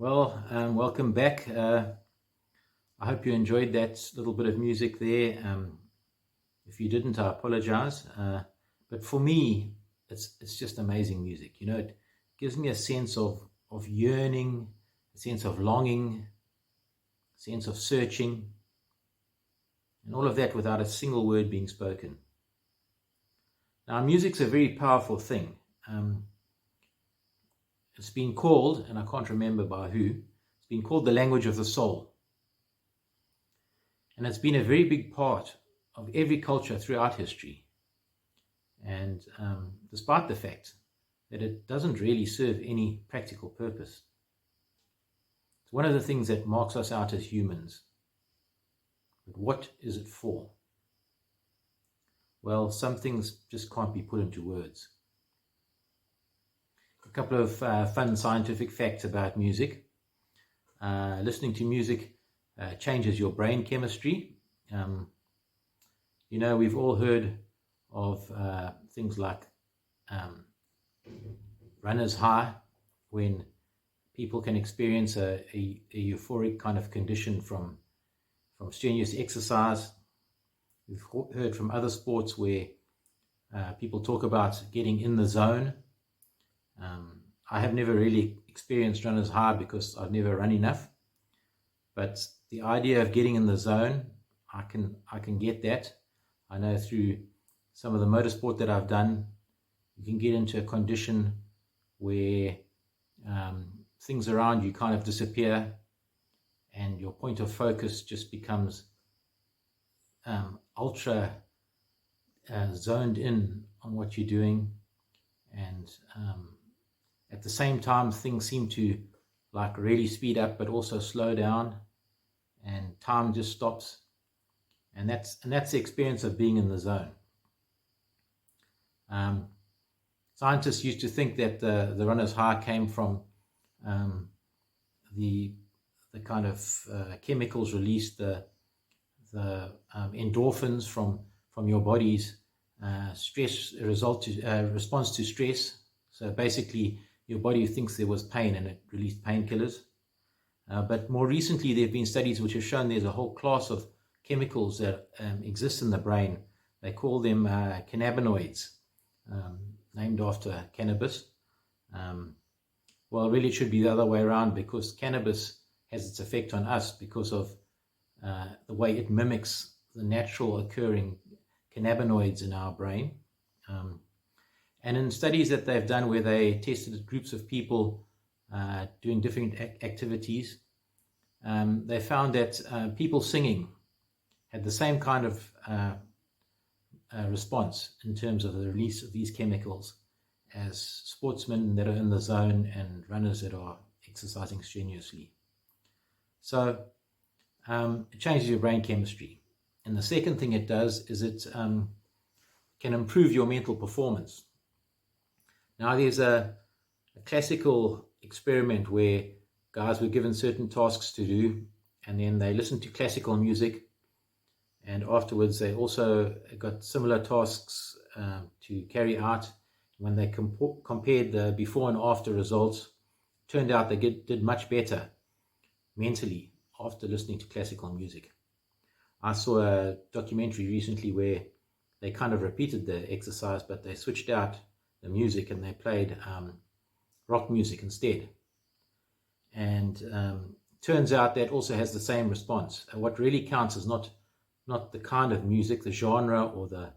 Welcome back. I hope you enjoyed that little bit of music there. If you didn't, I apologize. But for me, it's just amazing music. You know, it gives me a sense of yearning, a sense of longing, a sense of searching, and all of that without a single word being spoken. Now, music's a very powerful thing. It's been called, and I can't remember by who, it's been called the language of the soul. And it's been a very big part of every culture throughout history. And despite the fact that it doesn't really serve any practical purpose, it's one of the things that marks us out as humans. But what is it for? Well, some things just can't be put into words. A couple of fun scientific facts about music. Listening to music changes your brain chemistry. We've all heard of things like runner's high, when people can experience a euphoric kind of condition from strenuous exercise. We've heard from other sports where people talk about getting in the zone. I have never really experienced runner's high because I've never run enough. But the idea of getting in the zone, I can get that. I know through some of the motorsport that I've done, you can get into a condition where things around you kind of disappear and your point of focus just becomes ultra zoned in on what you're doing. And at the same time, things seem to like really speed up, but also slow down, and time just stops. And that's the experience of being in the zone. Scientists used to think that the runner's high came from the kind of chemicals released, the endorphins from your body's response to stress. So basically, your body thinks there was pain and it released painkillers. But more recently, there have been studies which have shown there's a whole class of chemicals that exist in the brain. They call them cannabinoids, named after cannabis. Well, really it should be the other way around, because cannabis has its effect on us because of the way it mimics the natural occurring cannabinoids in our brain. And in studies that they've done where they tested groups of people doing different activities, they found that people singing had the same kind of response in terms of the release of these chemicals as sportsmen that are in the zone and runners that are exercising strenuously. So it changes your brain chemistry. And the second thing it does is it can improve your mental performance. Now, there's a classical experiment where guys were given certain tasks to do, and then they listened to classical music, and afterwards they also got similar tasks to carry out. When they compared the before and after results, it turned out they did much better mentally after listening to classical music. I saw a documentary recently where they kind of repeated the exercise, but they switched out the music and they played rock music instead. And turns out that also has the same response. And what really counts is not the kind of music, the genre, or the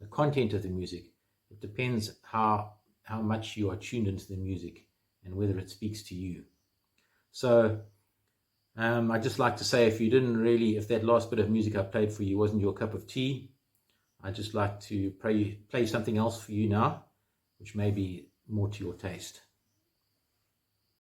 content of the music. It depends how much you are tuned into the music and whether it speaks to you. So I'd just like to say, if that last bit of music I played for you wasn't your cup of tea, I'd just like to play something else for you now, which may be more to your taste.